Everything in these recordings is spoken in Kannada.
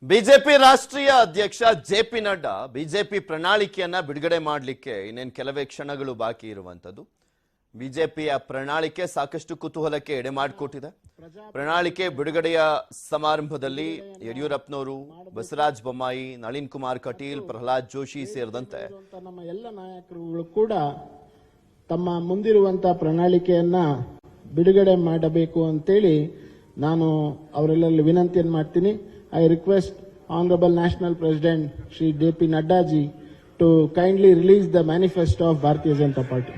ಬಿಜೆಪಿ ರಾಷ್ಟ್ರೀಯ ಅಧ್ಯಕ್ಷ ಜೆಪಿ ನಡ್ಡಾ ಬಿಜೆಪಿ ಪ್ರಣಾಳಿಕೆಯನ್ನ ಬಿಡುಗಡೆ ಮಾಡಲಿಕ್ಕೆ ಇನ್ನೇನು ಕೆಲವೇ ಕ್ಷಣಗಳು ಬಾಕಿ ಇರುವಂತದ್ದು. ಬಿಜೆಪಿಯ ಪ್ರಣಾಳಿಕೆ ಸಾಕಷ್ಟು ಕುತೂಹಲಕ್ಕೆ ಎಡೆ ಮಾಡಿಕೊಟ್ಟಿದೆ. ಪ್ರಣಾಳಿಕೆ ಬಿಡುಗಡೆಯ ಸಮಾರಂಭದಲ್ಲಿ ಯಡಿಯೂರಪ್ಪನವರು, ಬಸವರಾಜ ಬೊಮ್ಮಾಯಿ, ನಳಿನ್ ಕುಮಾರ್ ಕಟೀಲ್, ಪ್ರಹ್ಲಾದ್ ಜೋಶಿ ಸೇರಿದಂತೆ ನಮ್ಮ ಎಲ್ಲ ನಾಯಕರುಗಳು ಕೂಡ ತಮ್ಮ ಮುಂದಿರುವಂತಹ ಪ್ರಣಾಳಿಕೆಯನ್ನ ಬಿಡುಗಡೆ ಮಾಡಬೇಕು ಅಂತೇಳಿ ನಾನು ಅವರೆಲ್ಲರಲ್ಲಿ ವಿನಂತಿಯನ್ನು ಮಾಡ್ತೀನಿ. I request Honorable National President Shri J.P. Nadda ji to kindly release the manifesto of Bharatiya Janata Party.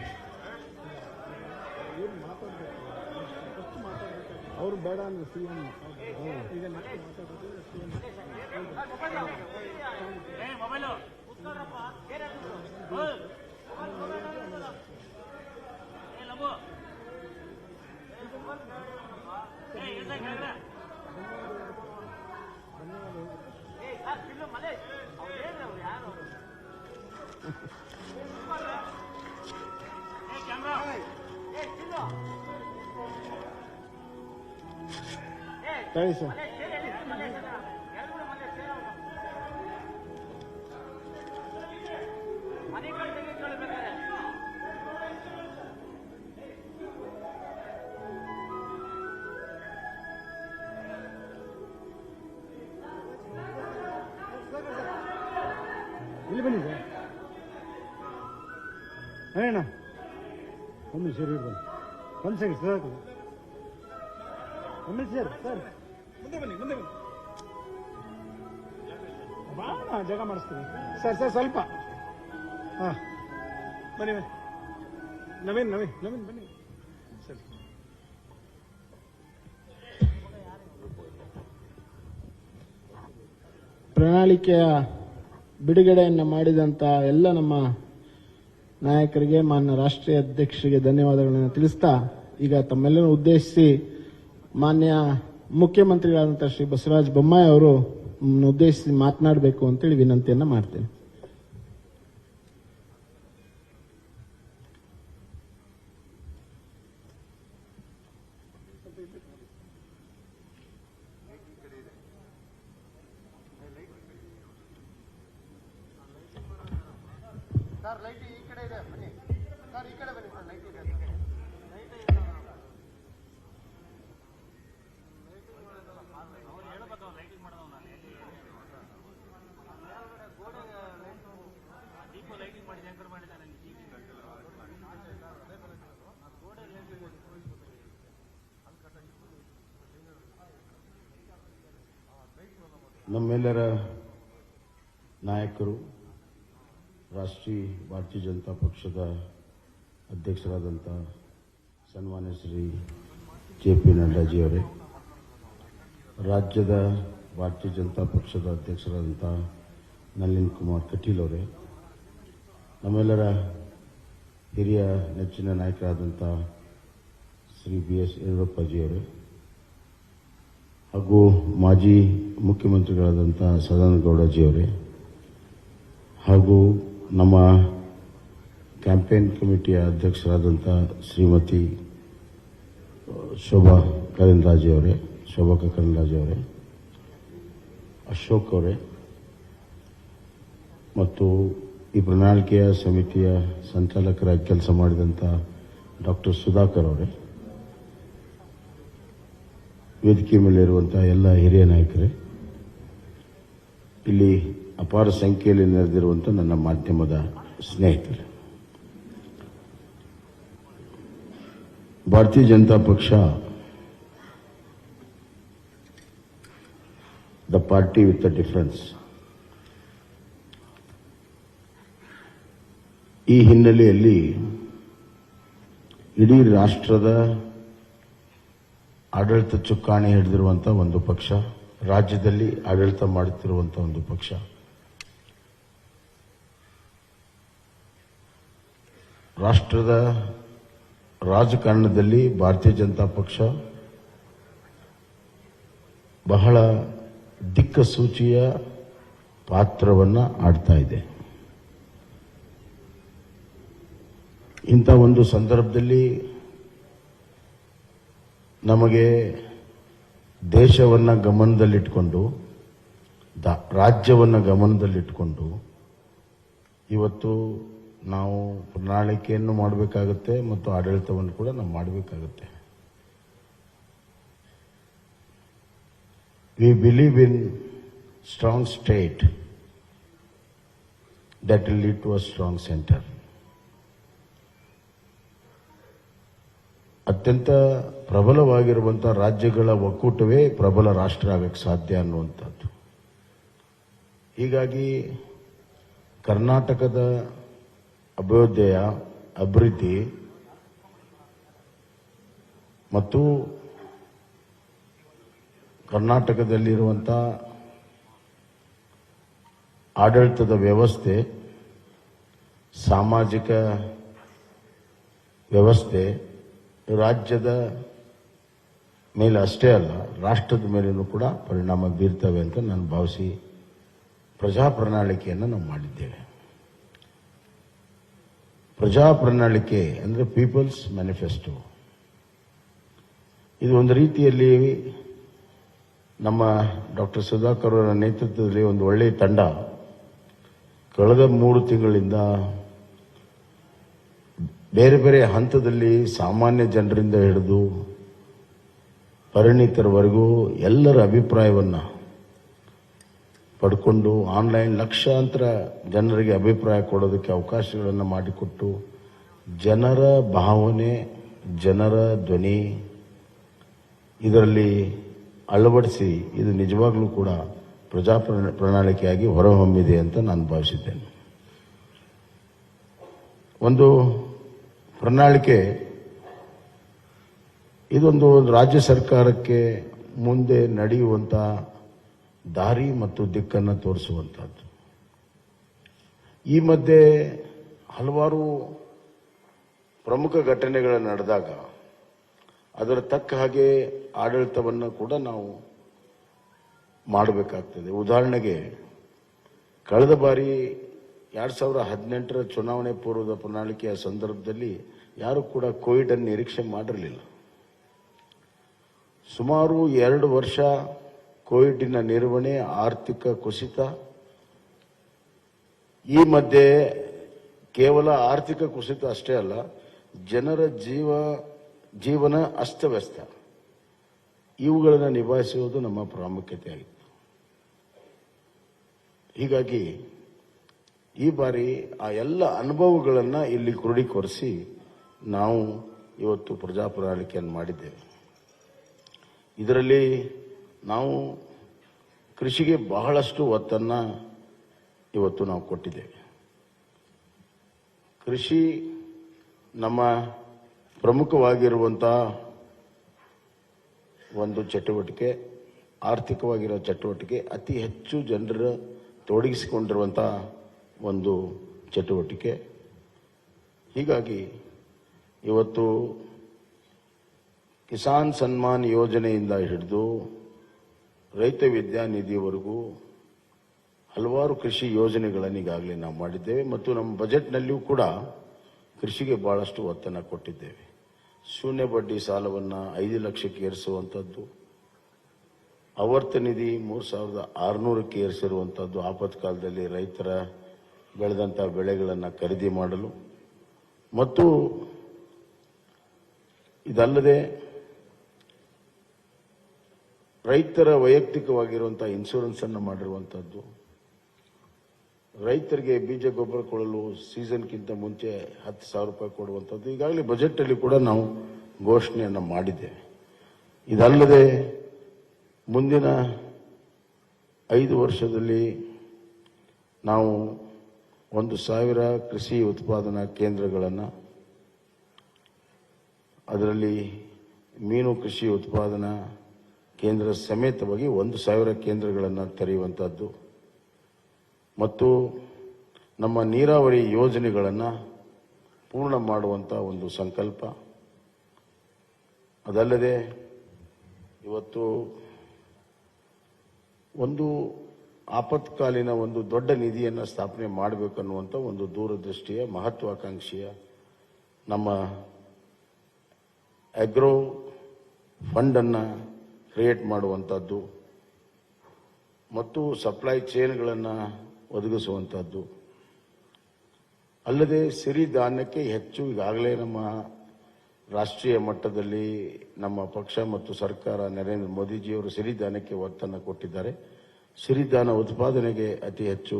Sorry, sir. ಇಲ್ಲಿ ಬನ್ನಿ ಸರ್. ಅಣ್ಣ ಒಂದು ಸರಿ ಬನ್ನಿ. ಒಂದು ಸೆಕೆಂಡ್ ಸರ್. ಒಮ್ಮೆ ಸರ್ ಸರ್ ಮುಂದೆ ಬನ್ನಿ ಬಾ ಜಾಗ ಮಾಡಿಸ್ತೀವಿ ಸರ್. ಸರ್ ಸ್ವಲ್ಪ ಹಾಂ ಬನ್ನಿ ನವೀನ್ ಬನ್ನಿ ಸರ್. ಪ್ರಣಾಳಿಕೆಯ ಬಿಡುಗಡೆಯನ್ನು ಮಾಡಿದಂತ ಎಲ್ಲ ನಮ್ಮ ನಾಯಕರಿಗೆ, ಮಾನ್ಯ ರಾಷ್ಟ್ರೀಯ ಅಧ್ಯಕ್ಷರಿಗೆ ಧನ್ಯವಾದಗಳನ್ನು ತಿಳಿಸ್ತಾ, ಈಗ ತಮ್ಮೆಲ್ಲರನ್ನು ಉದ್ದೇಶಿಸಿ ಮಾನ್ಯ ಮುಖ್ಯಮಂತ್ರಿಗಳಾದಂತಹ ಶ್ರೀ ಬಸವರಾಜ ಬೊಮ್ಮಾಯಿ ಅವರು ಉದ್ದೇಶಿಸಿ ಮಾತನಾಡಬೇಕು ಅಂತೇಳಿ ವಿನಂತಿಯನ್ನ ಮಾಡ್ತೇನೆ. ನಮ್ಮೆಲ್ಲರ ನಾಯಕರು, ರಾಷ್ಟ್ರೀಯ ಭಾರತೀಯ ಜನತಾ ಪಕ್ಷದ ಅಧ್ಯಕ್ಷರಾದಂಥ ಸನ್ಮಾನ್ಯ ಶ್ರೀ ಜೆ.ಪಿ. ನಡ್ಡಾಜಿಯವರೇ, ರಾಜ್ಯದ ಭಾರತೀಯ ಜನತಾ ಪಕ್ಷದ ಅಧ್ಯಕ್ಷರಾದಂಥ ನಳಿನ್ ಕುಮಾರ್ ಕಟೀಲ್ ಅವರೇ, ನಮ್ಮೆಲ್ಲರ ಹಿರಿಯ ನೆಚ್ಚಿನ ನಾಯಕರಾದಂಥ ಶ್ರೀ ಬಿ.ಎಸ್. ಯಡಿಯೂರಪ್ಪಜಿಯವರೇ, ಹಾಗೂ ಮಾಜಿ ಮುಖ್ಯಮಂತ್ರಿಗಳಾದಂಥ ಸದಾನಂದಗೌಡಜಿಯವರೇ, ಹಾಗೂ ನಮ್ಮ ಕ್ಯಾಂಪೇನ್ ಕಮಿಟಿಯ ಅಧ್ಯಕ್ಷರಾದಂಥ ಶ್ರೀಮತಿ ಶೋಭಾ ಕರಂದ್ಲಾಜೆಯವರೇ, ಅಶೋಕ್ ಅವರೇ, ಮತ್ತು ಈ ಪ್ರಣಾಳಿಕೆಯ ಸಮಿತಿಯ ಸಂಚಾಲಕರಾಗಿ ಕೆಲಸ ಮಾಡಿದಂಥ ಡಾಕ್ಟರ್ ಸುಧಾಕರ್ ಅವರೇ, ವೇದಿಕೆ ಮೇಲೆ ಇರುವಂತಹ ಎಲ್ಲ ಹಿರಿಯ ನಾಯಕರೇ, ಇಲ್ಲಿ ಅಪಾರ ಸಂಖ್ಯೆಯಲ್ಲಿ ನೆರೆದಿರುವಂಥ ನನ್ನ ಮಾಧ್ಯಮದ ಸ್ನೇಹಿತರೆ, ಭಾರತೀಯ ಜನತಾ ಪಕ್ಷ the party with the difference. ಈ ಹಿನ್ನೆಲೆಯಲ್ಲಿ ಇಡೀ ರಾಷ್ಟ್ರದ ಆಡಳಿತ ಚುಕ್ಕಾಣಿ ಹಿಡಿದಿರುವಂತಹ ಒಂದು ಪಕ್ಷ, ರಾಜ್ಯದಲ್ಲಿ ಆಡಳಿತ ಮಾಡುತ್ತಿರುವಂತಹ ಒಂದು ಪಕ್ಷ, ರಾಷ್ಟ್ರದ ರಾಜಕಾರಣದಲ್ಲಿ ಭಾರತೀಯ ಜನತಾ ಪಕ್ಷ ಬಹಳ ದಿಕ್ಕಸೂಚಿಯ ಪಾತ್ರವನ್ನು ಆಡ್ತಾ ಇದೆ. ಇಂಥ ಒಂದು ಸಂದರ್ಭದಲ್ಲಿ ನಮಗೆ ದೇಶವನ್ನು ಗಮನದಲ್ಲಿಟ್ಟುಕೊಂಡು ರಾಜ್ಯವನ್ನು ಗಮನದಲ್ಲಿಟ್ಟುಕೊಂಡು ಇವತ್ತು ನಾವು ಪ್ರಣಾಳಿಕೆಯನ್ನು ಮಾಡಬೇಕಾಗುತ್ತೆ ಮತ್ತು ಆಡಳಿತವನ್ನು ಕೂಡ ನಾವು ಮಾಡಬೇಕಾಗುತ್ತೆ. We believe in strong state that will lead to a strong center. ಅತ್ಯಂತ ಪ್ರಬಲವಾಗಿರುವಂತಹ ರಾಜ್ಯಗಳ ಒಕ್ಕೂಟವೇ ಪ್ರಬಲ ರಾಷ್ಟ್ರ ಆಗಕ್ಕೆ ಸಾಧ್ಯ ಅನ್ನುವಂಥದ್ದು. ಹೀಗಾಗಿ ಕರ್ನಾಟಕದ ಅಭ್ಯುದಯ, ಅಭಿವೃದ್ಧಿ ಮತ್ತು ಕರ್ನಾಟಕದಲ್ಲಿರುವಂತಹ ಆಡಳಿತದ ವ್ಯವಸ್ಥೆ, ಸಾಮಾಜಿಕ ವ್ಯವಸ್ಥೆ ರಾಜ್ಯದ ಮೇಲೆ ಅಷ್ಟೇ ಅಲ್ಲ, ರಾಷ್ಟ್ರದ ಮೇಲೂ ಕೂಡ ಪರಿಣಾಮ ಬೀರ್ತವೆ ಅಂತ ನಾನು ಭಾವಿಸಿ ಪ್ರಜಾ ಪ್ರಣಾಳಿಕೆಯನ್ನು ನಾವು ಮಾಡಿದ್ದೇವೆ. ಪ್ರಜಾ ಪ್ರಣಾಳಿಕೆ ಅಂದರೆ ಪೀಪಲ್ಸ್ ಮ್ಯಾನಿಫೆಸ್ಟೋ. ಇದು ಒಂದು ರೀತಿಯಲ್ಲಿ ನಮ್ಮ ಡಾಕ್ಟರ್ ಸುಧಾಕರ್ ಅವರ ನೇತೃತ್ವದಲ್ಲಿ ಒಂದು ಒಳ್ಳೆಯ ತಂಡ ಕಳೆದ 3 ತಿಂಗಳಿಂದ ಬೇರೆ ಬೇರೆ ಹಂತದಲ್ಲಿ ಸಾಮಾನ್ಯ ಜನರಿಂದ ಹಿಡಿದು ಪರಿಣಿತರವರೆಗೂ ಎಲ್ಲರ ಅಭಿಪ್ರಾಯವನ್ನು ಪಡ್ಕೊಂಡು ಆನ್ಲೈನ್ ಲಕ್ಷಾಂತರ ಜನರಿಗೆ ಅಭಿಪ್ರಾಯ ಕೊಡೋದಕ್ಕೆ ಅವಕಾಶಗಳನ್ನು ಮಾಡಿಕೊಟ್ಟು ಜನರ ಭಾವನೆ, ಜನರ ಧ್ವನಿ ಇದರಲ್ಲಿ ಅಳವಡಿಸಿ ಇದು ನಿಜವಾಗ್ಲೂ ಕೂಡ ಪ್ರಜಾ ಪ್ರಣಾಳಿಕೆಯಾಗಿ ಹೊರಹೊಮ್ಮಿದೆ ಅಂತ ನಾನು ಭಾವಿಸಿದ್ದೇನೆ. ಒಂದು ಪ್ರಣಾಳಿಕೆ ಇದೊಂದು ರಾಜ್ಯ ಸರ್ಕಾರಕ್ಕೆ ಮುಂದೆ ನಡೆಯುವಂಥ ದಾರಿ ಮತ್ತು ದಿಕ್ಕನ್ನು ತೋರಿಸುವಂಥದ್ದು. ಈ ಮಧ್ಯೆ ಹಲವಾರು ಪ್ರಮುಖ ಘಟನೆಗಳು ನಡೆದಾಗ ಅದರ ತಕ್ಕ ಹಾಗೆ ಆಡಳಿತವನ್ನು ಕೂಡ ನಾವು ಮಾಡಬೇಕಾಗ್ತದೆ. ಉದಾಹರಣೆಗೆ ಕಳೆದ ಬಾರಿ 2018ರ ಚುನಾವಣೆ ಪೂರ್ವದ ಪ್ರಣಾಳಿಕೆಯ ಸಂದರ್ಭದಲ್ಲಿ ಯಾರು ಕೂಡ ಕೋವಿಡ್ ಅನ್ನು ನಿರೀಕ್ಷೆ ಮಾಡಿರಲಿಲ್ಲ. ಸುಮಾರು 2 ವರ್ಷ ಕೋವಿಡ್ನ ನಿರ್ವಹಣೆ, ಆರ್ಥಿಕ ಕುಸಿತ, ಈ ಮಧ್ಯೆ ಕೇವಲ ಆರ್ಥಿಕ ಕುಸಿತ ಅಷ್ಟೇ ಅಲ್ಲ, ಜನರ ಜೀವನ ಅಸ್ತವ್ಯಸ್ತ, ಇವುಗಳನ್ನು ನಿಭಾಯಿಸುವುದು ನಮ್ಮ ಪ್ರಾಮುಖ್ಯತೆಯಾಗಿತ್ತು. ಹೀಗಾಗಿ ಈ ಬಾರಿ ಆ ಎಲ್ಲ ಅನುಭವಗಳನ್ನು ಇಲ್ಲಿ ಕ್ರೋಢೀಕರಿಸಿ ನಾವು ಇವತ್ತು ಪ್ರಜಾ ಪ್ರಣಾಳಿಕೆಯನ್ನು ಮಾಡಿದ್ದೇವೆ. ಇದರಲ್ಲಿ ನಾವು ಕೃಷಿಗೆ ಬಹಳಷ್ಟು ಒತ್ತನ್ನು ಇವತ್ತು ನಾವು ಕೊಟ್ಟಿದ್ದೇವೆ. ಕೃಷಿ ನಮ್ಮ ಪ್ರಮುಖವಾಗಿರುವಂಥ ಒಂದು ಚಟುವಟಿಕೆ, ಆರ್ಥಿಕವಾಗಿರೋ ಚಟುವಟಿಕೆ, ಅತಿ ಹೆಚ್ಚು ಜನರ ತೊಡಗಿಸಿಕೊಂಡಿರುವಂಥ ಒಂದು ಚಟುವಟಿಕೆ. ಹೀಗಾಗಿ ಇವತ್ತು ಕಿಸಾನ್ ಸನ್ಮಾನ್ ಯೋಜನೆಯಿಂದ ಹಿಡಿದು ರೈತ ವಿದ್ಯಾನಿಧಿಯವರೆಗೂ ಹಲವಾರು ಕೃಷಿ ಯೋಜನೆಗಳನ್ನು ಈಗಾಗಲೇ ನಾವು ಮಾಡಿದ್ದೇವೆ ಮತ್ತು ನಮ್ಮ ಬಜೆಟ್ನಲ್ಲಿಯೂ ಕೂಡ ಕೃಷಿಗೆ ಬಹಳಷ್ಟು ಒತ್ತನ್ನು ಕೊಟ್ಟಿದ್ದೇವೆ. ಶೂನ್ಯ ಬಡ್ಡಿ ಸಾಲವನ್ನು 5 ಲಕ್ಷಕ್ಕೆ ಏರಿಸುವಂಥದ್ದು, ಆವರ್ತ ನಿಧಿ 3600ಕ್ಕೆ ಏರಿಸಿರುವಂಥದ್ದು, ಆಪತ್ಕಾಲದಲ್ಲಿ ರೈತರ ಬೆಳೆದಂಥ ಬೆಳೆಗಳನ್ನು ಖರೀದಿ ಮಾಡಲು, ಮತ್ತು ಇದಲ್ಲದೆ ರೈತರ ವೈಯಕ್ತಿಕವಾಗಿರುವಂಥ ಇನ್ಶೂರೆನ್ಸ್ ಅನ್ನು ಮಾಡಿರುವಂಥದ್ದು, ರೈತರಿಗೆ ಬೀಜ ಗೊಬ್ಬರ ಕೊಡಲು ಸೀಸನ್ಗಿಂತ ಮುಂಚೆ 10,000 ರೂಪಾಯಿ ಕೊಡುವಂಥದ್ದು ಈಗಾಗಲೇ ಬಜೆಟಲ್ಲಿ ಕೂಡ ನಾವು ಘೋಷಣೆಯನ್ನು ಮಾಡಿದ್ದೇವೆ. ಇದಲ್ಲದೆ ಮುಂದಿನ 5 ವರ್ಷದಲ್ಲಿ ನಾವು 1,000 ಕೃಷಿ ಉತ್ಪಾದನಾ ಕೇಂದ್ರಗಳನ್ನು, ಅದರಲ್ಲಿ ಮೀನು ಕೃಷಿ ಉತ್ಪಾದನಾ ಕೇಂದ್ರ ಸಮೇತವಾಗಿ 1,000 ಕೇಂದ್ರಗಳನ್ನು ತೆರೆಯುವಂಥದ್ದು ಮತ್ತು ನಮ್ಮ ನೀರಾವರಿ ಯೋಜನೆಗಳನ್ನು ಪೂರ್ಣ ಮಾಡುವಂಥ ಒಂದು ಸಂಕಲ್ಪ. ಅದಲ್ಲದೆ ಇವತ್ತು ಒಂದು ಆಪತ್ಕಾಲೀನ ಒಂದು ದೊಡ್ಡ ನಿಧಿಯನ್ನು ಸ್ಥಾಪನೆ ಮಾಡಬೇಕನ್ನುವಂಥ ಒಂದು ದೂರದೃಷ್ಟಿಯ ಮಹತ್ವಾಕಾಂಕ್ಷೆಯ ನಮ್ಮ ಅಗ್ರೋ ಫಂಡನ್ನು ಕ್ರಿಯೇಟ್ ಮಾಡುವಂಥದ್ದು ಮತ್ತು ಸಪ್ಲೈ ಚೈನ್ಗಳನ್ನು ಒದಗಿಸುವಂಥದ್ದು. ಅಲ್ಲದೆ ಸಿರಿಧಾನ್ಯಕ್ಕೆ ಹೆಚ್ಚು ಈಗಾಗಲೇ ನಮ್ಮ ರಾಷ್ಟ್ರೀಯ ಮಟ್ಟದಲ್ಲಿ ನಮ್ಮ ಪಕ್ಷ ಮತ್ತು ಸರ್ಕಾರ ನರೇಂದ್ರ ಮೋದಿಜಿಯವರು ಸಿರಿಧಾನ್ಯಕ್ಕೆ ಒತ್ತನ್ನು ಕೊಟ್ಟಿದ್ದಾರೆ. ಸಿರಿಧಾನ್ಯ ಉತ್ಪಾದನೆಗೆ ಅತಿ ಹೆಚ್ಚು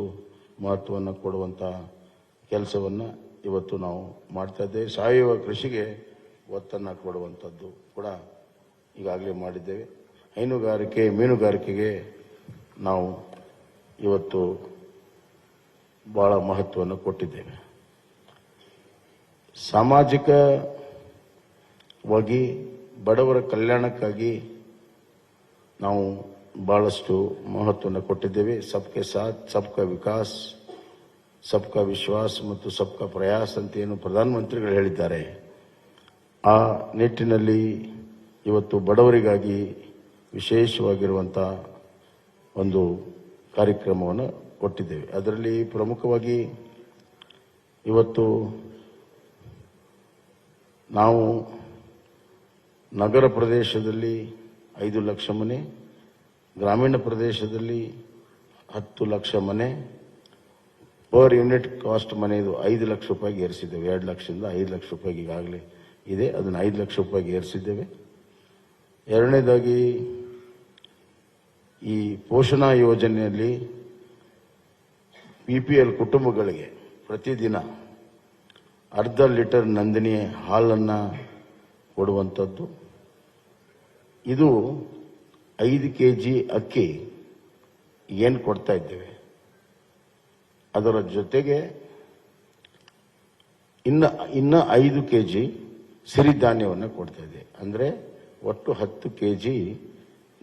ಮಹತ್ವವನ್ನು ಕೊಡುವಂಥ ಕೆಲಸವನ್ನು ಇವತ್ತು ನಾವು ಮಾಡ್ತಾ ಇದ್ದೇವೆ. ಸಾವಯವ ಕೃಷಿಗೆ ಒತ್ತನ್ನು ಕೊಡುವಂಥದ್ದು ಕೂಡ ಈಗಾಗಲೇ ಮಾಡಿದ್ದೇವೆ. ಹೈನುಗಾರಿಕೆ, ಮೀನುಗಾರಿಕೆಗೆ ನಾವು ಇವತ್ತು ಬಹಳ ಮಹತ್ವವನ್ನು ಕೊಟ್ಟಿದ್ದೇವೆ. ಸಾಮಾಜಿಕವಾಗಿ ಬಡವರ ಕಲ್ಯಾಣಕ್ಕಾಗಿ ನಾವು ಬಹಳಷ್ಟು ಮಹತ್ವವನ್ನು ಕೊಟ್ಟಿದ್ದೇವೆ. ಸಬ್ಕೆ ಸಾಥ್ ಸಬ್ಕಾ ವಿಕಾಸ್, ಸಬ್ಕಾ ವಿಶ್ವಾಸ್ ಮತ್ತು ಸಬ್ಕಾ ಪ್ರಯಾಸ್ ಅಂತ ಏನು ಪ್ರಧಾನಮಂತ್ರಿಗಳು ಹೇಳಿದ್ದಾರೆ, ಆ ನಿಟ್ಟಿನಲ್ಲಿ ಇವತ್ತು ಬಡವರಿಗಾಗಿ ವಿಶೇಷವಾಗಿರುವಂಥ ಒಂದು ಕಾರ್ಯಕ್ರಮವನ್ನು ಕೊಟ್ಟಿದ್ದೇವೆ. ಅದರಲ್ಲಿ ಪ್ರಮುಖವಾಗಿ ಇವತ್ತು ನಾವು ನಗರ ಪ್ರದೇಶದಲ್ಲಿ 5 ಲಕ್ಷ ಮನೆ, ಗ್ರಾಮೀಣ ಪ್ರದೇಶದಲ್ಲಿ 10 ಲಕ್ಷ ಮನೆ, ಪರ್ ಯೂನಿಟ್ ಕಾಸ್ಟ್ ಮನೆಯದು 5 ಲಕ್ಷ ರೂಪಾಯಿಗೆ ಏರಿಸಿದ್ದೇವೆ. 2 ಲಕ್ಷದಿಂದ 5 ಲಕ್ಷ ರೂಪಾಯಿಗೆ ಈಗಾಗಲೇ ಇದೆ, ಅದನ್ನು 5 ಲಕ್ಷ ರೂಪಾಯಿಗೆ ಏರಿಸಿದ್ದೇವೆ. ಎರಡನೇದಾಗಿ ಈ ಪೋಷಣಾ ಯೋಜನೆಯಲ್ಲಿ PPL ಕುಟುಂಬಗಳಿಗೆ ಪ್ರತಿದಿನ ಅರ್ಧ ಲೀಟರ್ ನಂದಿನಿ ಹಾಲನ್ನು ಕೊಡುವಂಥದ್ದು. ಇದು 5 kg ಅಕ್ಕಿ ಏನು ಕೊಡ್ತಾ ಇದ್ದೇವೆ, ಅದರ ಜೊತೆಗೆ ಇನ್ನ 5 kg ಸಿರಿಧಾನ್ಯವನ್ನು ಕೊಡ್ತಾ ಇದೆ. ಅಂದರೆ ಒಟ್ಟು 10 kg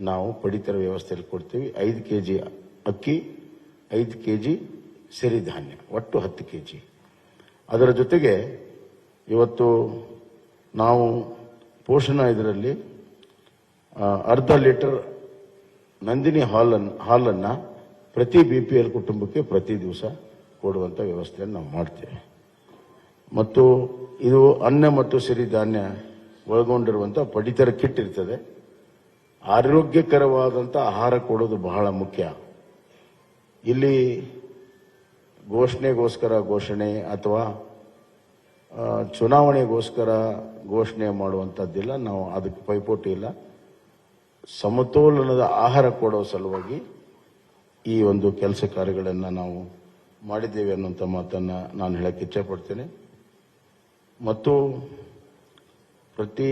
ನಾವು ಪಡಿತರ ವ್ಯವಸ್ಥೆಯಲ್ಲಿ ಕೊಡ್ತೀವಿ. 5 kg ಅಕ್ಕಿ, 5 kg ಸಿರಿಧಾನ್ಯ, ಒಟ್ಟು 10 kg. ಅದರ ಜೊತೆಗೆ ಇವತ್ತು ನಾವು ಪೋಷಣಾ ಇದರಲ್ಲಿ ಅರ್ಧ ಲೀಟರ್ ನಂದಿನಿ ಹಾಲನ್ನು ಪ್ರತಿ BPL ಕುಟುಂಬಕ್ಕೆ ಪ್ರತಿ ದಿವಸ ಕೊಡುವಂಥ ವ್ಯವಸ್ಥೆಯನ್ನು ನಾವು ಮಾಡ್ತೇವೆ. ಮತ್ತು ಇದು ಅನ್ನ ಮತ್ತು ಸಿರಿಧಾನ್ಯ ಒಳಗೊಂಡಿರುವಂಥ ಪಡಿತರ ಕಿಟ್ ಇರ್ತದೆ. ಆರೋಗ್ಯಕರವಾದಂಥ ಆಹಾರ ಕೊಡೋದು ಬಹಳ ಮುಖ್ಯ. ಇಲ್ಲಿ ಘೋಷಣೆಗೋಸ್ಕರ ಘೋಷಣೆ ಅಥವಾ ಚುನಾವಣೆಗೋಸ್ಕರ ಘೋಷಣೆ ಮಾಡುವಂಥದ್ದಿಲ್ಲ. ನಾವು ಅದಕ್ಕೆ ಪೈಪೋಟಿ ಇಲ್ಲ. ಸಮತೋಲನದ ಆಹಾರ ಕೊಡೋ ಸಲುವಾಗಿ ಈ ಒಂದು ಕೆಲಸ ಕಾರ್ಯಗಳನ್ನು ನಾವು ಮಾಡಿದ್ದೇವೆ ಅನ್ನುವಂಥ ಮಾತನ್ನು ನಾನು ಹೇಳಕ್ಕೆ ಇಚ್ಛೆಪಡ್ತೇನೆ. ಮತ್ತು ಪ್ರತಿ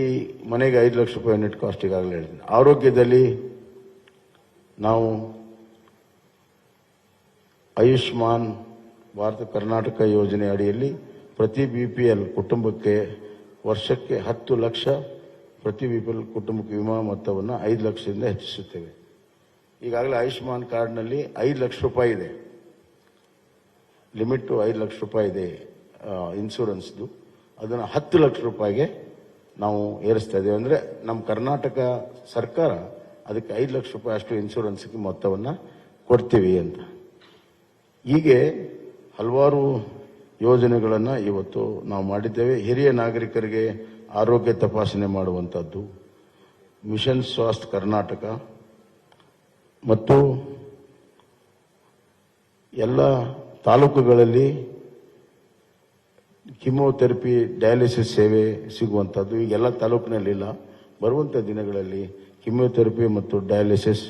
ಮನೆಗೆ 5 ಲಕ್ಷ ರೂಪಾಯಿ ಯೂನಿಟ್ ಕಾಸ್ಟ್ ಈಗಾಗಲೇ ಹೇಳಿದ್ದೀನಿ. ಆರೋಗ್ಯದಲ್ಲಿ ನಾವು ಆಯುಷ್ಮಾನ್ ಭಾರತ ಕರ್ನಾಟಕ ಯೋಜನೆ ಅಡಿಯಲ್ಲಿ ಪ್ರತಿ BPL ಕುಟುಂಬಕ್ಕೆ ವರ್ಷಕ್ಕೆ 10 ಲಕ್ಷ, ಪ್ರತಿ BPL ಕುಟುಂಬಕ್ಕೆ ವಿಮಾ ಮೊತ್ತವನ್ನು 5 ಲಕ್ಷದಿಂದ ಹೆಚ್ಚಿಸುತ್ತೇವೆ. ಈಗಾಗಲೇ ಆಯುಷ್ಮಾನ್ ಕಾರ್ಡ್ನಲ್ಲಿ 5 ಲಕ್ಷ ರೂಪಾಯಿ ಇದೆ, ಲಿಮಿಟ್ 5 ಲಕ್ಷ ರೂಪಾಯಿ ಇದೆ ಇನ್ಶೂರೆನ್ಸ್ದು. ಅದನ್ನು 10 ಲಕ್ಷ ರೂಪಾಯಿಗೆ ನಾವು ಏರಿಸ್ತಾ ಇದ್ದೇವೆ. ಅಂದರೆ ನಮ್ಮ ಕರ್ನಾಟಕ ಸರ್ಕಾರ ಅದಕ್ಕೆ 5 ಲಕ್ಷ ರೂಪಾಯಿ ಅಷ್ಟು ಇನ್ಶೂರೆನ್ಸ್ಗೆ ಮೊತ್ತವನ್ನು ಕೊಡ್ತೀವಿ ಅಂತ. ಹೀಗೆ ಹಲವಾರು ಯೋಜನೆಗಳನ್ನು ಇವತ್ತು ನಾವು ಮಾಡಿದ್ದೇವೆ. ಹಿರಿಯ ನಾಗರಿಕರಿಗೆ ಆರೋಗ್ಯ ತಪಾಸಣೆ ಮಾಡುವಂಥದ್ದು, ಮಿಷನ್ ಸ್ವಾಸ್ಥ್ಯ ಕರ್ನಾಟಕ ಮತ್ತು ಎಲ್ಲ ತಾಲೂಕುಗಳಲ್ಲಿ ಕಿಮೋಥೆರಪಿ, ಡಯಾಲಿಸಿಸ್ ಸೇವೆ ಸಿಗುವಂಥದ್ದು ಈಗೆಲ್ಲ ತಾಲೂಕಿನಲ್ಲಿಲ್ಲ. ಬರುವಂಥ ದಿನಗಳಲ್ಲಿ ಕಿಮೋಥೆರಪಿ ಮತ್ತು ಡಯಾಲಿಸಿಸ್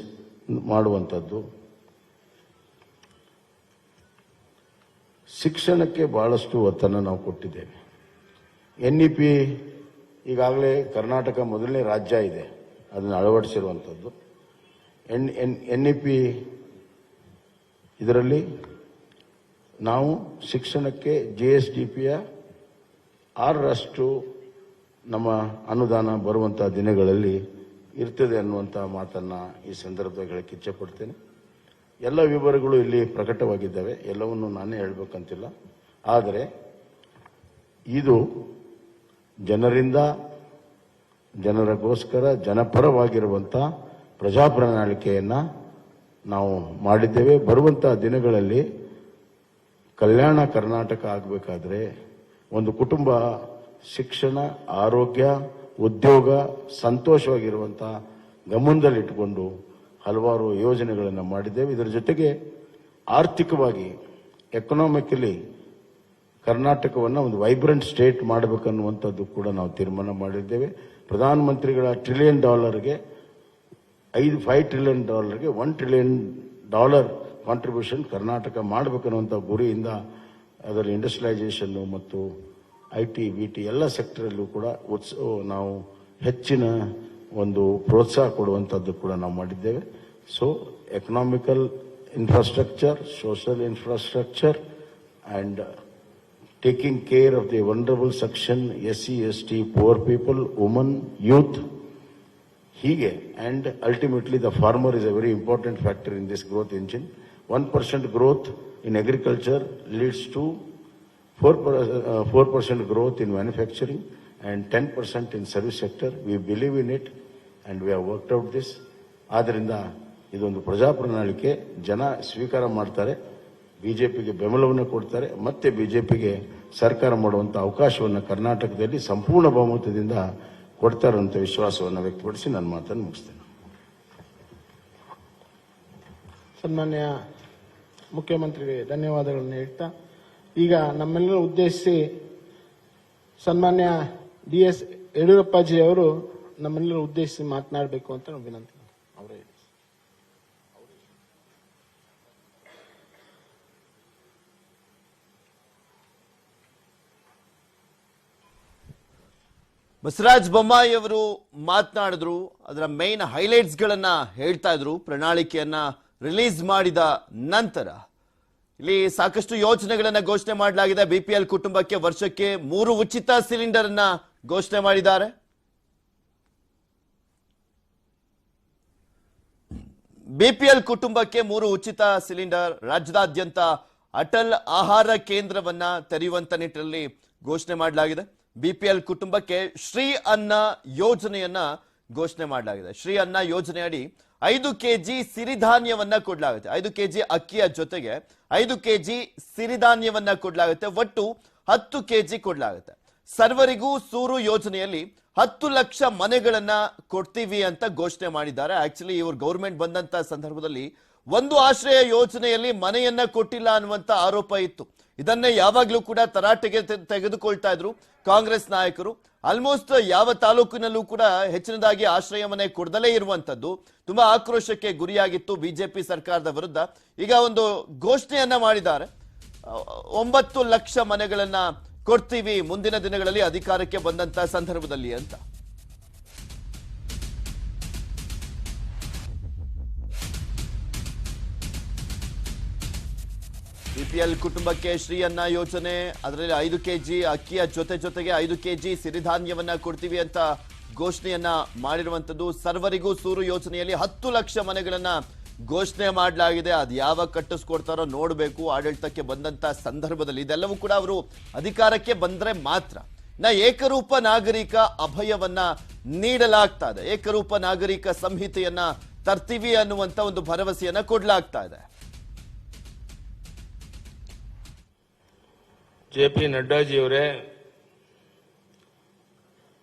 ಮಾಡುವಂಥದ್ದು. ಶಿಕ್ಷಣಕ್ಕೆ ಬಹಳಷ್ಟು ಒತ್ತನ್ನು ನಾವು ಕೊಟ್ಟಿದ್ದೇವೆ. NEP ಈಗಾಗಲೇ ಕರ್ನಾಟಕ ಮೊದಲನೇ ರಾಜ್ಯ ಇದೆ, ಅದನ್ನು ಅಳವಡಿಸಿರುವಂಥದ್ದು. NEP ಇದರಲ್ಲಿ ನಾವು ಶಿಕ್ಷಣಕ್ಕೆ GSDPಯ 6ರಷ್ಟು ನಮ್ಮ ಅನುದಾನ ಬರುವಂಥ ದಿನಗಳಲ್ಲಿ ಇರ್ತದೆ ಅನ್ನುವಂಥ ಮಾತನ್ನು ಈ ಸಂದರ್ಭದಲ್ಲಿ ಹೇಳಕ್ಕೆ ಇಚ್ಛೆಪಡ್ತೇನೆ. ಎಲ್ಲ ವಿವರಗಳು ಇಲ್ಲಿ ಪ್ರಕಟವಾಗಿದ್ದಾವೆ, ಎಲ್ಲವನ್ನು ನಾನೇ ಹೇಳಬೇಕಂತಿಲ್ಲ. ಆದರೆ ಇದು ಜನರಿಂದ ಜನರಿಗೋಸ್ಕರ ಜನಪರವಾಗಿರುವಂಥ ಪ್ರಜಾಪ್ರಣಾಳಿಕೆಯನ್ನು ನಾವು ಮಾಡಿದ್ದೇವೆ. ಬರುವಂಥ ದಿನಗಳಲ್ಲಿ ಕಲ್ಯಾಣ ಕರ್ನಾಟಕ ಆಗಬೇಕಾದ್ರೆ ಒಂದು ಕುಟುಂಬ ಶಿಕ್ಷಣ, ಆರೋಗ್ಯ, ಉದ್ಯೋಗ, ಸಂತೋಷವಾಗಿರುವಂಥ ಗಮನದಲ್ಲಿಟ್ಟುಕೊಂಡು ಹಲವಾರು ಯೋಜನೆಗಳನ್ನು ಮಾಡಿದ್ದೇವೆ. ಇದರ ಜೊತೆಗೆ ಆರ್ಥಿಕವಾಗಿ ಎಕನಾಮಿಕಲಿ ಕರ್ನಾಟಕವನ್ನು ಒಂದು ವೈಬ್ರೆಂಟ್ ಸ್ಟೇಟ್ ಮಾಡಬೇಕನ್ನುವಂಥದ್ದು ಕೂಡ ನಾವು ತೀರ್ಮಾನ ಮಾಡಿದ್ದೇವೆ. ಪ್ರಧಾನಮಂತ್ರಿಗಳ $1 trillion $5 trillion $1 trillion contribution Karnataka ಮಾಡಬೇಕನ್ನುವಂಥ ಗುರಿಯಿಂದ ಅದರ ಇಂಡಸ್ಟ್ರಿಯಲೈಸೇಷನ್ ಮತ್ತು IT BT ಎಲ್ಲ ಸೆಕ್ಟರಲ್ಲೂ ಕೂಡ ನಾವು ಹೆಚ್ಚಿನ ಒಂದು ಪ್ರೋತ್ಸಾಹ ಕೊಡುವಂಥದ್ದು ಕೂಡ ನಾವು ಮಾಡಿದ್ದೇವೆ. So economical infrastructure, social infrastructure and taking care of the vulnerable section, SC, ST, poor people, women, youth, hige, and ultimately the farmer is a very important factor in this growth engine. 1% growth in agriculture leads to 4% growth in manufacturing and 10% in service sector. We believe in it and we have worked out this. ಆದ್ರಿಂದ ಇದೊಂದು ಪ್ರಜಾಪ್ರಣಾಳಿಕೆ, ಜನ ಸ್ವೀಕಾರ ಮಾಡ್ತಾರೆ, ಬಿಜೆಪಿಗೆ ಬೆಂಬಲವನ್ನು ಕೊಡ್ತಾರೆ, ಮತ್ತೆ ಬಿಜೆಪಿಗೆ ಸರ್ಕಾರ ಮಾಡುವಂತ ಅವಕಾಶವನ್ನು ಕರ್ನಾಟಕದಲ್ಲಿ ಸಂಪೂರ್ಣ ಬಹುಮತದಿಂದ ಕೊಡ್ತಾರೆ ಅಂತ ವಿಶ್ವಾಸವನ್ನು ವ್ಯಕ್ತಪಡಿಸಿ ನನ್ನ ಮಾತನ್ನು ಮುಗಿಸ್ತೇನೆ. ಸನ್ಮಾನ್ಯ ಮುಖ್ಯಮಂತ್ರಿಗೆ ಧನ್ಯವಾದಗಳನ್ನು ಹೇಳ್ತಾ ಈಗ ನಮ್ಮೆಲ್ಲರ ಉದ್ದೇಶಿಸಿ ಸನ್ಮಾನ್ಯ DS ಯಡಿಯೂರಪ್ಪಾಜಿ ಅವರು ನಮ್ಮೆಲ್ಲರ ಉದ್ದೇಶಿಸಿ ಮಾತನಾಡಬೇಕು ಅಂತ ನಾವು ವಿನಂತಿ. ಅವರೇ ಬಸವರಾಜ ಬೊಮ್ಮಾಯಿ ಅವರು ಮಾತನಾಡಿದ್ರು. ಅದರ ಮೇನ್ ಹೈಲೈಟ್ಸ್ ಗಳನ್ನ ಹೇಳ್ತಾ ಇದ್ರು. ಪ್ರಣಾಳಿಕೆಯನ್ನ ರಿಲೀಸ್ ಮಾಡಿದ ನಂತರ ಇಲ್ಲಿ ಸಾಕಷ್ಟು ಯೋಜನೆಗಳನ್ನ ಘೋಷಣೆ ಮಾಡಲಾಗಿದೆ. BPL ಕುಟುಂಬಕ್ಕೆ ವರ್ಷಕ್ಕೆ 3 ಉಚಿತ ಸಿಲಿಂಡರ್ ಅನ್ನ ಘೋಷಣೆ ಮಾಡಿದ್ದಾರೆ. BPL ಕುಟುಂಬಕ್ಕೆ 3 ಉಚಿತ ಸಿಲಿಂಡರ್, ರಾಜ್ಯದಾದ್ಯಂತ ಅಟಲ್ ಆಹಾರ ಕೇಂದ್ರವನ್ನ ತೆರೆಯುವಂತ ನಿಟ್ಟಿನಲ್ಲಿ ಘೋಷಣೆ ಮಾಡಲಾಗಿದೆ. BPL ಕುಟುಂಬಕ್ಕೆ ಶ್ರೀ ಅನ್ನ ಯೋಜನೆಯನ್ನ ಘೋಷಣೆ ಮಾಡಲಾಗಿದೆ. ಶ್ರೀ ಅನ್ನ ಯೋಜನೆಯಡಿ 5 kg ಸಿರಿಧಾನ್ಯವನ್ನ ಕೊಡಲಾಗುತ್ತೆ. 5 kg ಅಕ್ಕಿಯ ಜೊತೆಗೆ 5 kg ಸಿರಿಧಾನ್ಯವನ್ನ ಕೊಡಲಾಗುತ್ತೆ. ಒಟ್ಟು 10 kg ಕೊಡಲಾಗುತ್ತೆ. ಸರ್ವರಿಗೂ ಸೂರು ಯೋಜನೆಯಲ್ಲಿ 10 ಲಕ್ಷ ಮನೆಗಳನ್ನ ಕೊಡ್ತೀವಿ ಅಂತ ಘೋಷಣೆ ಮಾಡಿದ್ದಾರೆ. ಆಕ್ಚುಲಿ ಇವರು ಗೌರ್ಮೆಂಟ್ ಬಂದಂತ ಸಂದರ್ಭದಲ್ಲಿ ಒಂದು ಆಶ್ರಯ ಯೋಜನೆಯಲ್ಲಿ ಮನೆಯನ್ನ ಕೊಟ್ಟಿಲ್ಲ ಅನ್ನುವಂತ ಆರೋಪ ಇತ್ತು. ಇದನ್ನೇ ಯಾವಾಗ್ಲೂ ಕೂಡ ತರಾಟೆಗೆ ತೆಗೆದುಕೊಳ್ತಾ ಇದ್ರು ಕಾಂಗ್ರೆಸ್ ನಾಯಕರು. ಆಲ್ಮೋಸ್ಟ್ ಯಾವ ತಾಲೂಕಿನಲ್ಲೂ ಕೂಡ ಹೆಚ್ಚಿನದಾಗಿ ಆಶ್ರಯ ಮನೆ ಕೊಡದಲೇ ಇರುವಂತದ್ದು ತುಂಬಾ ಆಕ್ರೋಶಕ್ಕೆ ಗುರಿಯಾಗಿತ್ತು ಬಿಜೆಪಿ ಸರ್ಕಾರದ ವಿರುದ್ಧ. ಈಗ ಒಂದು ಘೋಷಣೆಯನ್ನ ಮಾಡಿದ್ದಾರೆ. 9 ಲಕ್ಷ ಮನೆಗಳನ್ನ ಕೊಡ್ತೀವಿ ಮುಂದಿನ ದಿನಗಳಲ್ಲಿ ಅಧಿಕಾರಕ್ಕೆ ಬಂದಂತ ಸಂದರ್ಭದಲ್ಲಿ ಅಂತ. BPL ಕುಟುಂಬಕ್ಕೆ ಶ್ರೀ ಅನ್ನ ಯೋಜನೆ, ಅದರಲ್ಲಿ 5 kg ಅಕ್ಕಿಯ ಜೊತೆಗೆ 5 kg ಸಿರಿಧಾನ್ಯವನ್ನ ಕೊಡ್ತೀವಿ ಅಂತ ಘೋಷಣೆಯನ್ನ ಮಾಡಿರುವಂತದ್ದು. ಸರ್ವರಿಗೂ ಸೂರು ಯೋಜನೆಯಲ್ಲಿ 10 ಲಕ್ಷ ಮನೆಗಳನ್ನ ಘೋಷಣೆ ಮಾಡಲಾಗಿದೆ. ಅದು ಯಾವಾಗ ಕಟ್ಟಿಸ್ಕೊಡ್ತಾರೋ ನೋಡಬೇಕು. ಆಡಳಿತಕ್ಕೆ ಬಂದಂತ ಸಂದರ್ಭದಲ್ಲಿ ಇದೆಲ್ಲವೂ ಕೂಡ ಅವರು ಅಧಿಕಾರಕ್ಕೆ ಬಂದ್ರೆ ಮಾತ್ರ. ಏಕರೂಪ ನಾಗರಿಕ ಅಭಯವನ್ನ ನೀಡಲಾಗ್ತಾ ಇದೆ. ಏಕರೂಪ ನಾಗರಿಕ ಸಂಹಿತೆಯನ್ನ ತರ್ತೀವಿ ಅನ್ನುವಂತ ಒಂದು ಭರವಸೆಯನ್ನ ಕೊಡ್ಲಾಗ್ತಾ ಇದೆ. JP ನಡ್ಡಾಜಿ ಅವರೇ,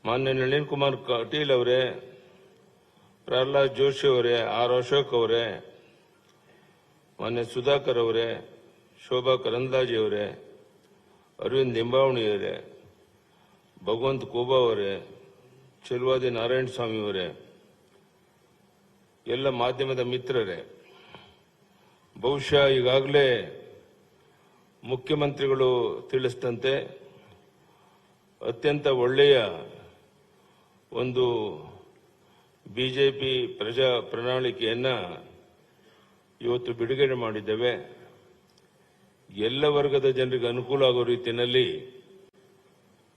ಮಾನ್ಯ ನಳಿನ್ ಕುಮಾರ್ ಕಟೀಲ್ ಅವರೇ, ಪ್ರಹ್ಲಾದ್ ಜೋಶಿ ಅವರೇ, R ಅಶೋಕ್ ಅವರೇ, ಮಾನ್ಯ ಸುಧಾಕರ್ ಅವರೇ, ಶೋಭಾ ಕರಂದ್ಲಾಜೆ ಅವರೇ, ಅರವಿಂದ್ ಲಿಂಬಾವಣಿ ಅವರೇ, ಭಗವಂತ್ ಕೋಬಾ ಅವರೇ, ಚೆಲುವಾದಿ ನಾರಾಯಣ ಸ್ವಾಮಿ ಅವರೇ, ಎಲ್ಲ ಮಾಧ್ಯಮದ ಮಿತ್ರರೇ, ಬಹುಶಃ ಈಗಾಗಲೇ ಮುಖ್ಯಮಂತ್ರಿಗಳು ತಿಳಿಸಿದಂತೆ ಅತ್ಯಂತ ಒಳ್ಳೆಯ ಒಂದು ಬಿಜೆಪಿ ಪ್ರಜಾ ಪ್ರಣಾಳಿಕೆಯನ್ನ ಇವತ್ತು ಬಿಡುಗಡೆ ಮಾಡಿದ್ದೇವೆ. ಎಲ್ಲ ವರ್ಗದ ಜನರಿಗೆ ಅನುಕೂಲ ಆಗೋ ರೀತಿಯಲ್ಲಿ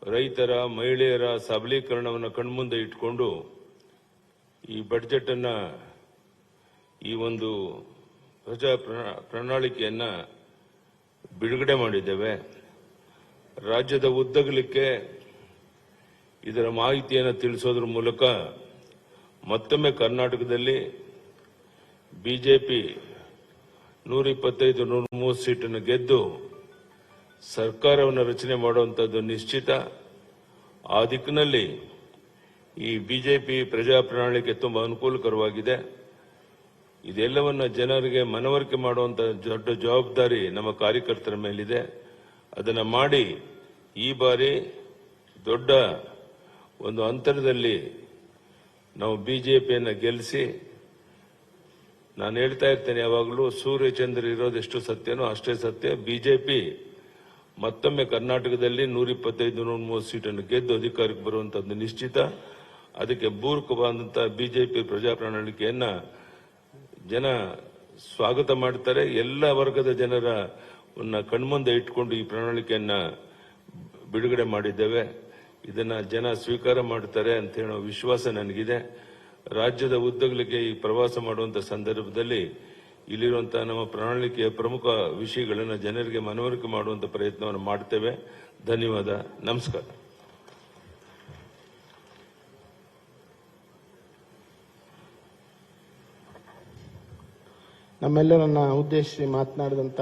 ರೈತರ, ಮಹಿಳೆಯರ ಸಬಲೀಕರಣವನ್ನು ಕಣ್ಮುಂದೆ ಇಟ್ಕೊಂಡು ಈ ಬಜೆಟ್ ಅನ್ನ, ಈ ಒಂದು ಪ್ರಜಾ ಪ್ರಣಾಳಿಕೆಯನ್ನ ಬಿಡುಗಡೆ ಮಾಡಿದ್ದೇವೆ. ರಾಜ್ಯದ ಉದ್ದಗಲಕ್ಕೆ ಇದರ ಮಾಹಿತಿಯನ್ನು ತಿಳಿಸೋದ್ರ ಮೂಲಕ ಮತ್ತೊಮ್ಮೆ ಕರ್ನಾಟಕದಲ್ಲಿ ಬಿಜೆಪಿ 125-130 ಸೀಟನ್ನು ಗೆದ್ದು ಸರ್ಕಾರವನ್ನು ರಚನೆ ಮಾಡುವಂತದ್ದು ನಿಶ್ಚಿತ. ಆ ದಿಕ್ಕಿನಲ್ಲಿ ಈ ಬಿಜೆಪಿ ಪ್ರಜಾ ಪ್ರಣಾಳಿಕೆ ತುಂಬಾ ಅನುಕೂಲಕರವಾಗಿದೆ. ಇದೆಲ್ಲವನ್ನ ಜನರಿಗೆ ಮನವರಿಕೆ ಮಾಡುವಂತ ದೊಡ್ಡ ಜವಾಬ್ದಾರಿ ನಮ್ಮ ಕಾರ್ಯಕರ್ತರ ಮೇಲಿದೆ. ಅದನ್ನ ಮಾಡಿ ಈ ಬಾರಿ ದೊಡ್ಡ ಒಂದು ಅಂತರದಲ್ಲಿ ನಾವು ಬಿಜೆಪಿಯನ್ನು ಗೆಲ್ಲಿಸಿ, ನಾನು ಹೇಳ್ತಾ ಇರ್ತೇನೆ ಯಾವಾಗಲೂ, ಸೂರ್ಯಚಂದ್ರ ಇರೋದೆಷ್ಟು ಸತ್ಯನೋ ಅಷ್ಟೇ ಸತ್ಯ. ಬಿಜೆಪಿ ಮತ್ತೊಮ್ಮೆ ಕರ್ನಾಟಕದಲ್ಲಿ 125-130 ಸೀಟನ್ನು ಗೆದ್ದು ಅಧಿಕಾರಕ್ಕೆ ಬರುವಂತದ್ದು ನಿಶ್ಚಿತ. ಅದಕ್ಕೆ ಪೂರಕವಾದಂತಹ ಬಿಜೆಪಿ ಪ್ರಜಾ ಪ್ರಣಾಳಿಕೆಯನ್ನ ಜನ ಸ್ವಾಗತ ಮಾಡ್ತಾರೆ. ಎಲ್ಲ ವರ್ಗದ ಜನರ ಕಣ್ಮುಂದೆ ಇಟ್ಕೊಂಡು ಈ ಪ್ರಣಾಳಿಕೆಯನ್ನ ಬಿಡುಗಡೆ ಮಾಡಿದ್ದೇವೆ. ಇದನ್ನ ಜನ ಸ್ವೀಕಾರ ಮಾಡ್ತಾರೆ ಅಂತ ಹೇಳೋ ವಿಶ್ವಾಸ ನನಗಿದೆ. ರಾಜ್ಯದ ಉದ್ದಗಲಿಗೆ ಈ ಪ್ರವಾಸ ಮಾಡುವಂತ ಸಂದರ್ಭದಲ್ಲಿ ಇಲ್ಲಿರುವಂತಹ ನಮ್ಮ ಪ್ರಣಾಳಿಕೆಯ ಪ್ರಮುಖ ವಿಷಯಗಳನ್ನು ಜನರಿಗೆ ಮನವರಿಕೆ ಮಾಡುವಂತ ಪ್ರಯತ್ನವನ್ನು ಮಾಡ್ತೇವೆ. ಧನ್ಯವಾದ. ನಮಸ್ಕಾರ. ನಮ್ಮೆಲ್ಲರನ್ನ ಉದ್ದೇಶಿಸಿ ಮಾತನಾಡಿದಂತ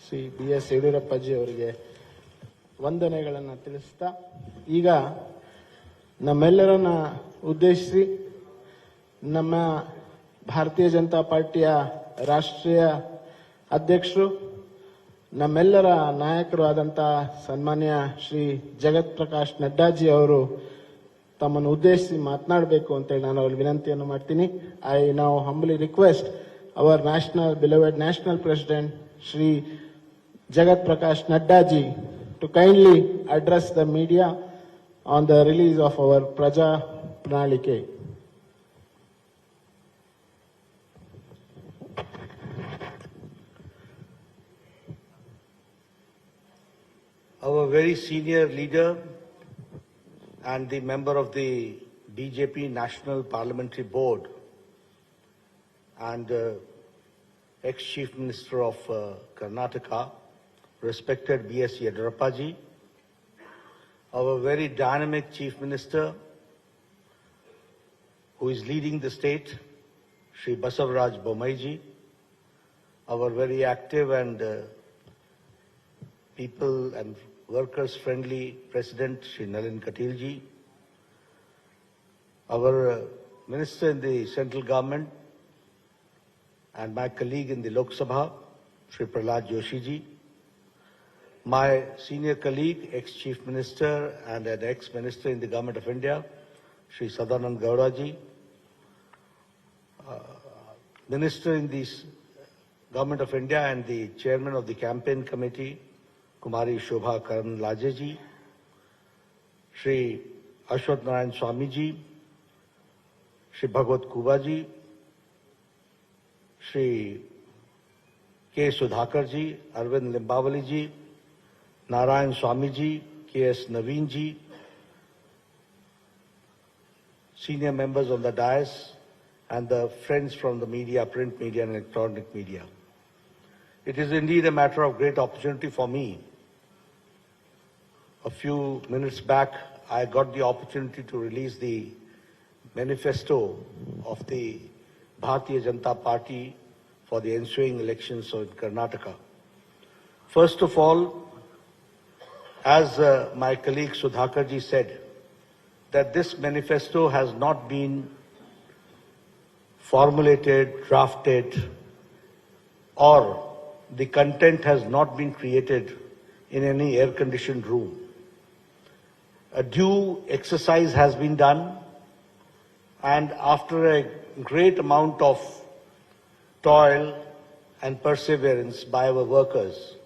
ಶ್ರೀ BS ಯಡಿಯೂರಪ್ಪಾಜಿ ಅವರಿಗೆ ವಂದನೆಗಳನ್ನು ತಿಳಿಸ್ತಾ, ಈಗ ನಮ್ಮೆಲ್ಲರನ್ನ ಉದ್ದೇಶಿಸಿ ನಮ್ಮ ಭಾರತೀಯ ಜನತಾ ಪಾರ್ಟಿಯ ರಾಷ್ಟ್ರೀಯ ಅಧ್ಯಕ್ಷರು, ನಮ್ಮೆಲ್ಲರ ನಾಯಕರು ಆದಂತ ಸನ್ಮಾನ್ಯ ಶ್ರೀ ಜಗತ್ ಪ್ರಕಾಶ್ ನಡ್ಡಾಜಿ ಅವರು ತಮ್ಮನ್ನು ಉದ್ದೇಶಿಸಿ ಮಾತನಾಡಬೇಕು ಅಂತೇಳಿ ನಾನು ಅವ್ರಿಗೆ ವಿನಂತಿಯನ್ನು ಮಾಡ್ತೀನಿ. I now humbly request our beloved national president Shri Jagat Prakash Nadda ji to kindly address the media on the release of our Praja Pranalike. Our very senior leader and the member of the BJP National Parliamentary Board and ex-Chief Minister of Karnataka, respected B.S. Yediyurappa ji, our very dynamic Chief Minister who is leading the state, Shri Basavaraj Bommai ji, our very active and people and workers friendly President Shri Nalin Katil ji, our Minister in the central government and my colleague in the Lok Sabha, Shri Prahlad Joshi ji, my senior colleague, ex-Chief Minister and an ex-Minister in the Government of India, Shri Sadanand Gowda ji, Minister in the Government of India and the Chairman of the Campaign Committee, Kumari Shobha Karandlaje ji, Shri Ashwath Narayan Swami ji, Shri Bhagwat Kuba ji, Shri K. Sudhakar ji, Arvind Limbavali ji, Narayan Swami ji, K.S. Naveen ji, senior members on the dais, and the friends from the media, print media and electronic media. It is indeed a matter of great opportunity for me. A few minutes back, I got the opportunity to release the manifesto of the Bharatiya Janata Party for the ensuing elections in Karnataka. First of all, as my colleague Sudhakar ji said, that this manifesto has not been formulated, drafted, or the content has not been created in any air-conditioned room. A due exercise has been done, and after a great amount of toil and perseverance by our workers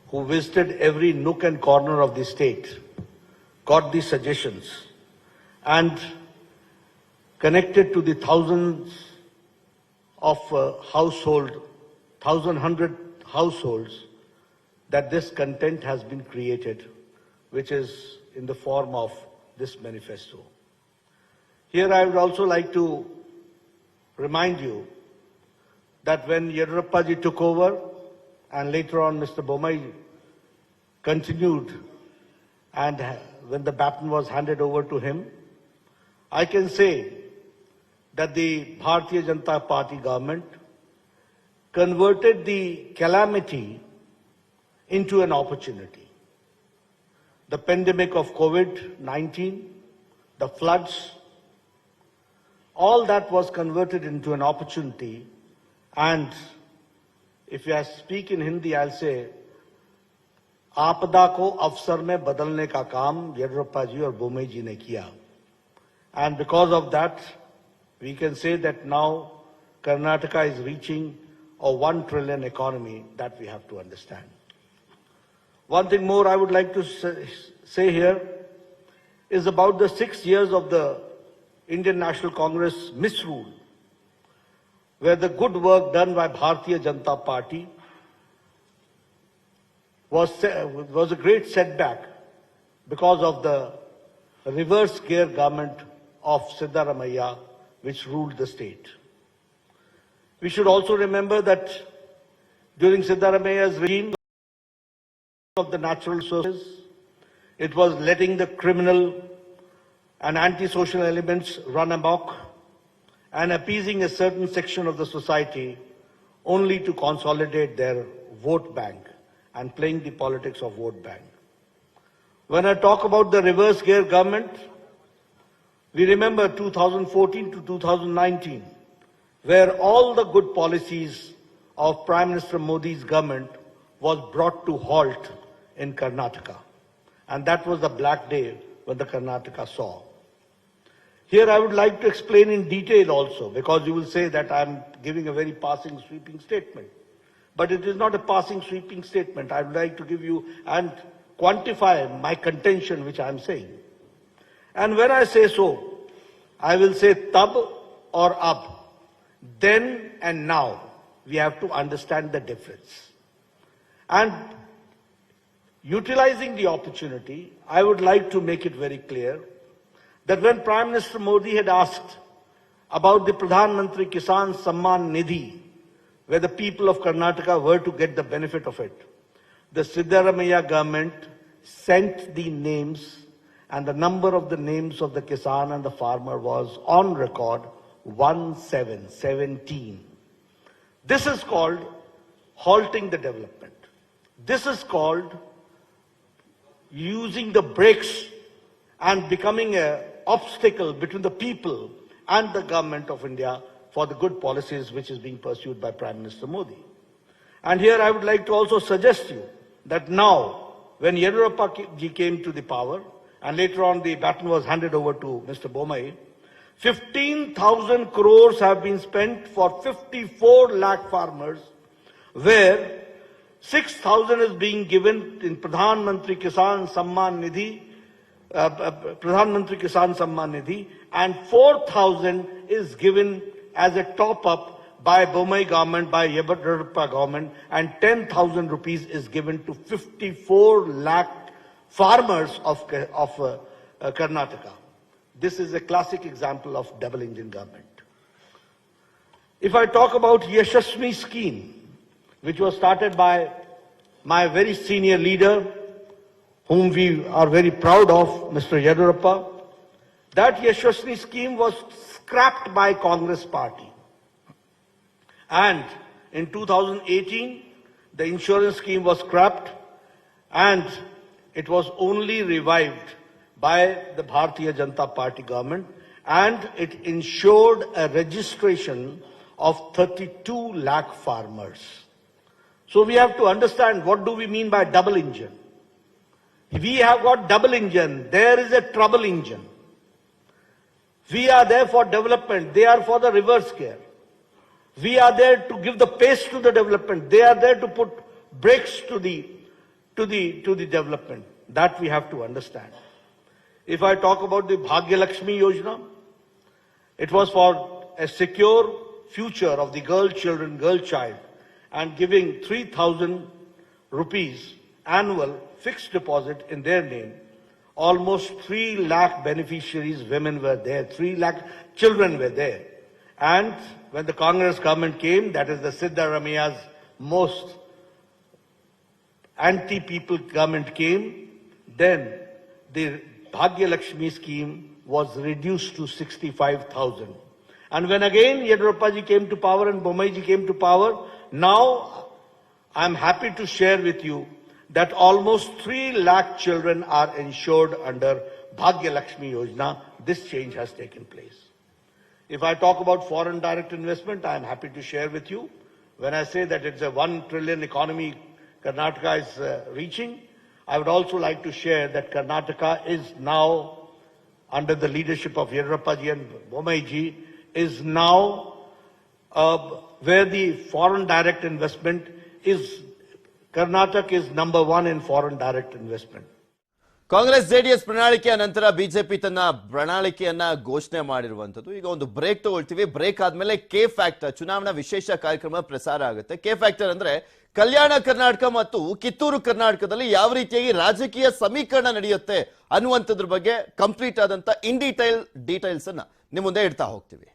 who visited every nook and corner of the state, got the suggestions and connected to the thousands of 1,100 households that this content has been created, which is in the form of this manifesto. Here I would also like to remind you that when Yediyurappa ji took over and later on Mr. Bommai continued, and when the baton was handed over to him, I can say that the Bharatiya Janata Party government converted the calamity into an opportunity. The pandemic of COVID-19, the floods, all that was converted into an opportunity And if I speak in Hindi, I'll say, आपदा को अवसर में बदलने का काम येडियुरप्पा जी और बोम्मई जी ने किया. And because of that, we can say that now Karnataka is reaching a 1 trillion economy that we have to understand. One thing more I would like to say here is about the 6 years of the Indian National Congress misrule, where the good work done by Bharatiya Janata Party was a great setback because of the reverse gear government of Siddaramaiah, which ruled the state. We should also remember that during Siddaramaiah's regime of the natural resources, it was letting the criminal and antisocial elements run amok and appeasing a certain section of the society only to consolidate their vote bank and playing the politics of vote bank. When I talk about the reverse gear government, we remember 2014 to 2019, where all the good policies of Prime Minister Modi's government was brought to halt in Karnataka. And that was the black day when the Karnataka saw. Here I would like to explain in detail also, because you will say that I'm giving a very passing, sweeping statement. But it is not a passing, sweeping statement. I would like to give you and quantify my contention which I am saying. And when I say so, I will say tab or ab. Then and now, we have to understand the difference. And utilizing the opportunity, I would like to make it very clear that when Prime Minister Modi had asked about the Pradhan Mantri Kisan Samman Nidhi, where the people of Karnataka were to get the benefit of it, the Siddaramaiah government sent the names, and the number of the names of the Kisan and the farmer was on record 1717. This is called halting the development. This is called using the brakes and becoming an obstacle between the people and the government of India for the good policies which is being pursued by Prime Minister Modi. And here I would like to also suggest you that now, when Yediyurappa ji came to the power, and later on the baton was handed over to Mr. Bommai, 15,000 crores have been spent for 54 lakh farmers, where 6,000 is being given in Pradhan Mantri Kisan Samman Nidhi, and 4,000 is given as a top-up by Bommai government, by Yediyurappa government, and 10,000 rupees is given to 54 lakh farmers of Karnataka. This is a classic example of double engine government. If I talk about Yashasvi scheme, which was started by my very senior leader, whom we are very proud of, Mr. Yediyurappa, that Yashasvi scheme was scrapped by Congress party. And in 2018, the insurance scheme was scrapped, and it was only revived by the Bharatiya Janata Party government, and it ensured a registration of 32 lakh farmers. So we have to understand what do we mean by double engine. We have got double engine, there is a trouble engine. We are there for development, they are for the reverse gear. We are there to give the pace to the development, they are there to put brakes to the development. That we have to understand. If I talk about the Bhagya Lakshmi Yojana, it was for a secure future of the girl child, and giving 3,000 rupees annual fixed deposit in their name. Almost 3 lakh beneficiaries, women were there, 3 lakh children were there. And when the Congress government came, that is the Siddaramaiah's most anti-people government came, then the Bhagya Lakshmi scheme was reduced to 65,000. And when again Yediyurappa ji came to power and Bommai ji came to power, now I am happy to share with you that almost 3 lakh children are insured under Bhagya Lakshmi Yojana. This change has taken place. If I talk about foreign direct investment, I am happy to share with you. When I say that it's a 1 trillion economy Karnataka is reaching, I would also like to share that Karnataka is now, under the leadership of Yediyurappa ji and Bommai ji, is now where the foreign direct investment is, Karnataka is number 1 in foreign direct investment. Congress JDS ಪ್ರಣಾಳಿಕೆಯ ನಂತರ ಬಿಜೆಪಿ ತನ್ನ ಪ್ರಣಾಳಿಕೆಯನ್ನ ಘೋಷಣೆ ಮಾಡಿರುವಂತದ್ದು. ಈಗ ಒಂದು ಬ್ರೇಕ್ ತಗೊಳ್ತೀವಿ. ಬ್ರೇಕ್ ಆದ್ಮೇಲೆ ಕೆ ಫ್ಯಾಕ್ಟರ್ ಚುನಾವಣಾ ವಿಶೇಷ ಕಾರ್ಯಕ್ರಮ ಪ್ರಸಾರ ಆಗುತ್ತೆ. ಕೆ ಫ್ಯಾಕ್ಟರ್ ಅಂದ್ರೆ ಕಲ್ಯಾಣ ಕರ್ನಾಟಕ ಮತ್ತು ಕಿತ್ತೂರು ಕರ್ನಾಟಕದಲ್ಲಿ ಯಾವ ರೀತಿಯಾಗಿ ರಾಜಕೀಯ ಸಮೀಕರಣ ನಡೆಯುತ್ತೆ ಅನ್ನುವಂಥದ್ರ ಬಗ್ಗೆ ಕಂಪ್ಲೀಟ್ ಆದಂತ ಇನ್ ಡೀಟೈಲ್ಸ್ ಅನ್ನ ನಿಮ್ಮ ಮುಂದೆ ಇಡ್ತಾ ಹೋಗ್ತೀವಿ.